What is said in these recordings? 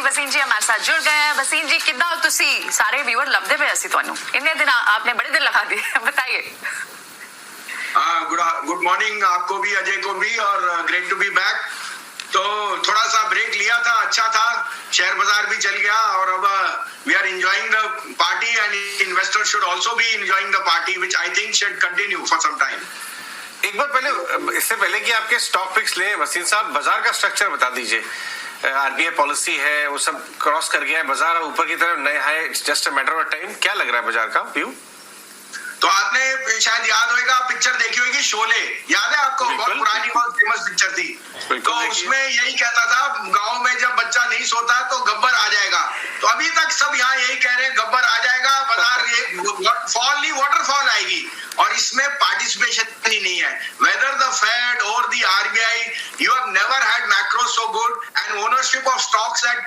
वसीम जी हमारे साथ जुड़ गए हैं। वसीम जी कितना हो तुसी सारे व्यूअर लभदे पे असी ਤੁਹਾਨੂੰ इतने दिन आपने बड़े दिन लगा दिए बताइए। गुड मॉर्निंग आपको भी, अजय को भी, और ग्रेट टू बी बैक। तो थोड़ा सा ब्रेक लिया था, अच्छा था, शेयर बाजार भी चल गया और अब we are enjoying the party and investors should also be enjoying the party which I think should continue for some time. एक बार पहले, इससे पहले कि आपके स्टॉक पिक्स लें, वसीम साहब बाजार का स्ट्रक्चर बता दीजिए। आरबीआई पॉलिसी है, वो सब क्रॉस कर गया है, बाजार ऊपर की तरफ नए high, just a matter of time. क्या लग रहा है बाजार का व्यू? तो आपने शायद याद होगा, पिक्चर देखी होगी शोले, याद है आपको? बहुत पुरानी, बहुत फेमस पिक्चर थी। तो उसमें यही कहता था, गांव में जब बच्चा नहीं सोता तो गब्बर आ जाएगा। तो अभी तक सब यहाँ यही कह रहे हैं, गब्बर आ जाएगा, बाजार फॉल नहीं वाटरफॉल आएगी, और इसमें पार्टिसिपेशन ही नहीं है। वेदर द फेड और the RBI, you have never had macro so good and ownership of stocks at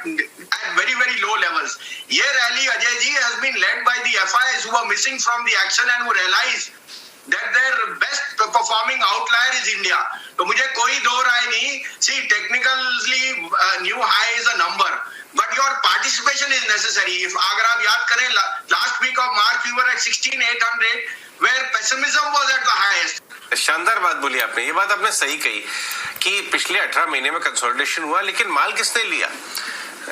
very very low levels. ये rally, Ajay ji, has been led by the FIIs who are missing from the action and who realise that their best performing outlier is India. तो मुझे कोई दो राय नहीं। See, technically new high is a number, but your participation is necessary. If अगर आप याद करें, last week of March we were at 16,800 where pessimism was at the highest. शानदार बात बोली आपने। ये बात आपने सही कही कि पिछले 18 महीने में कंसोलिडेशन हुआ, लेकिन माल किसने लिया?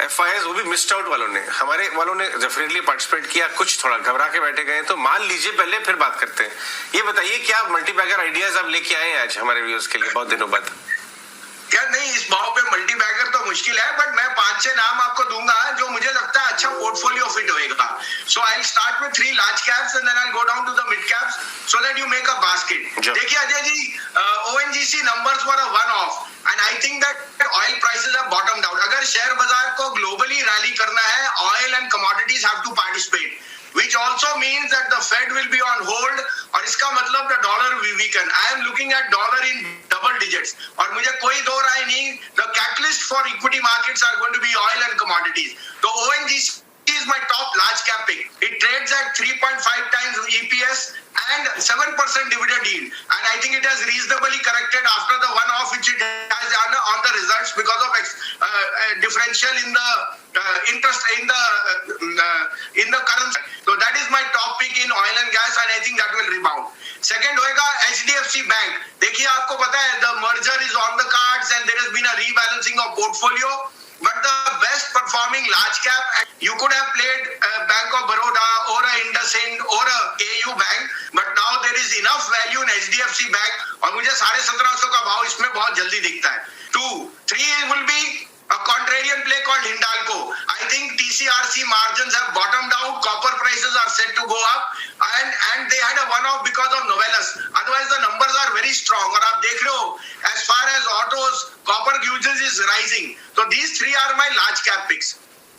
एफआईआईज, वो भी मिस्ड आउट वालों ने। हमारे वालों ने डेफिनेटली पार्टिसिपेट किया, कुछ थोड़ा घबरा के बैठे गए। तो मान लीजिए पहले, फिर बात करते हैं। ये बताइए क्या मल्टीबैगर आइडियाज आप लेके आए हैं आज हमारे व्यूअर्स के लिए बहुत दिनों बाद? क्या नहीं, इस भाव पे मल्टीबैगर तो मुश्किल है, बट मैं 5-6 नाम आपको दूंगा जो मुझे लगता है अच्छा पोर्टफोलियो फिट होएगा। So I will start with 3 large caps and then I will go down to the mid caps so that you make a basket. देखिए Ajay ji, ONGC numbers were a one off and I think that oil prices have bottomed out. अगर share बाजार को globally rally करना है, oil and commodities have to participate, which also means that the Fed will be on hold, और इसका मतलब the dollar will weaken. I am looking at dollar in double digits, और मुझे कोई दो राय नहीं, the catalyst for equity markets are going to be oil and commodities. तो ONGC is my top large cap pick. It trades at 3.5 times EPS and 7% dividend yield, and I think it has reasonably corrected after the one-off which it has done on the results because of differential in the interest in the currency. So that is my top pick in oil and gas, and I think that will rebound. Second होएगा HDFC Bank. देखिए आपको पता है the merger is on the cards and there has been a rebalancing of portfolio, but the best performing large cap, you could have played Bank of Baroda or a IndusInd or a AU Bank, but now there is enough value in HDFC Bank, और मुझे 1750 का भाव इसमें बहुत जल्दी दिखता है। 2-3 will be a contrarian play called Hindalco. I think TCRC margins have bottomed out, copper prices are set to go up, and they had a one-off because of Novelis. Otherwise the numbers are very strong, और आप देख रहे हो as far as autos, copper usage is rising. So these 3 are my large cap picks.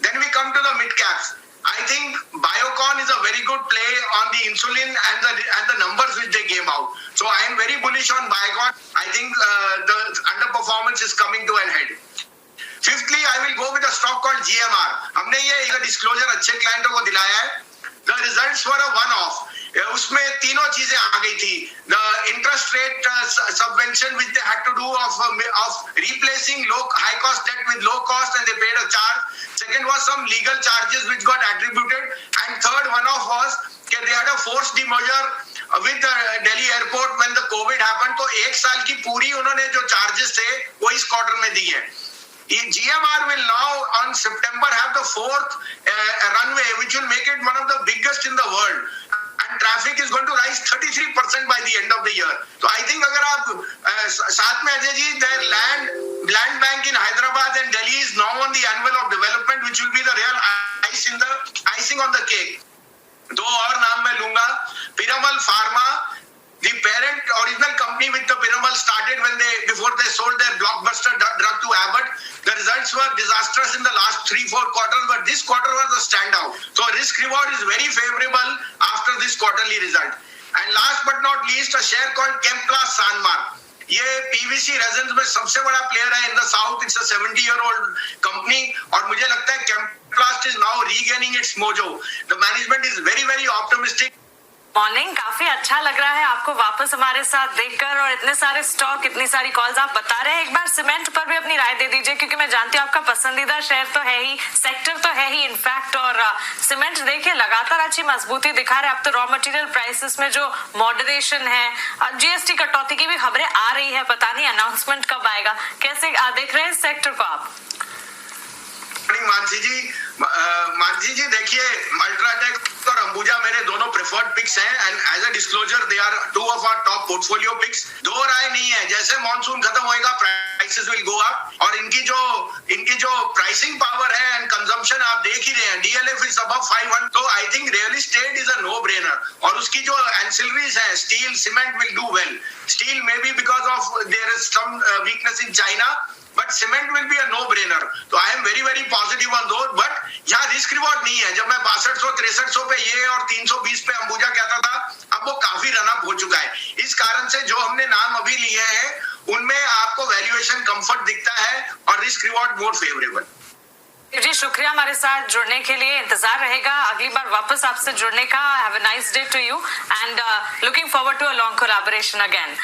Then we come to the mid caps. I think Biocon is a very good play on the insulin and the numbers which they gave out. So I am very bullish on Biocon. I think the underperformance is coming to an head. Fifthly, I will go with a stock called GMR. हमने ये एक disclosure अच्छे क्लाइंटों को दिलाया है। The results were a one-off. उसमें तीनों चीजें आ गई थी। The interest rate subvention which they had to do of replacing high cost debt with low cost, and they paid a charge. Second was some legal charges which got attributed, and third one-off was that they had a forced demerger with Delhi airport when the COVID happened. तो 1 साल की पूरी उन्होंने जो charges थे वो इस quarter में दी है। GMR will now on September have the 4th runway, which will make it one of the biggest in the world, and traffic is going to rise 33% by the end of the year. So I think अगर आप साथ में Ajay ji, their land bank in Hyderabad and Delhi is now on the anvil of development, which will be the real icing on the cake. दो और नाम मैं लूंगा। Piramal Pharma, the parent original company with the Piramal started before they sold their blockbuster drug to Abbott. The results were disastrous in the last 3-4 quarters, but this quarter was a standout. So risk reward is very favorable after this quarterly result. And last but not least, a share called Chemplast Sanmar. ये PVC resins में सबसे बड़ा player है in the south. It's a 70-year-old company, और मुझे लगता है Chemplast is now regaining its mojo. The management is very very optimistic morning, काफी अच्छा लग रहा है आपको वापस हमारे साथ देखकर, और इतने सारे स्टॉक, इतनी सारी कॉल्स आप बता रहे हैं। एक बार सीमेंट पर भी अपनी राय दे दीजिए, क्योंकि मैं जानती हूँ आपका पसंदीदा शेयर तो है ही, सेक्टर तो है ही इनफैक्ट। और सीमेंट देखिए लगातार अच्छी मजबूती दिखा रहे हैं। अब तो रॉ मटेरियल प्राइसेस में जो मॉडरेशन है, जीएसटी कटौती की भी खबरें आ रही है, पता नहीं अनाउंसमेंट कब आएगा। कैसे देख रहे हैं इस सेक्टर को आप? मानसी जी देखिए, अल्ट्राटेक और अंबुजा मेरे दोनों प्रेफर्ड पिक्स हैं, and as a disclosure they are two of our top portfolio picks. दो राय नहीं है, जैसे मॉनसून खत्म होएगा प्राइसेस विल गो अप, और इनकी जो प्राइसिंग पावर है एंड कंजम्पशन आप देख ही रहे हैं, डीएलएफ इज अबव 500, तो I think real estate is a no brainer. और उसकी जो एंसिलरीज है, steel, cement will do well. Steel may be because of there is some weakness in China, but cement will be a no brainer. तो I am very very positive on those, but यहाँ risk reward नहीं है। जब मैं 6200-6300 पे ये और 320 पे अंबुजा कहता था, अब वो काफी रन अप हो चुका है। इस कारण से जो हमने नाम अभी लिए हैं उनमें आपको वैल्यूएशन कंफर्ट दिखता है और रिस्क रिवॉर्ड मोर फेवरेबल। जी शुक्रिया हमारे साथ जुड़ने के लिए। इंतजार रहेगा अगली बार वापस आपसे जुड़ने का। Have a nice day to you and looking forward to a long collaboration again.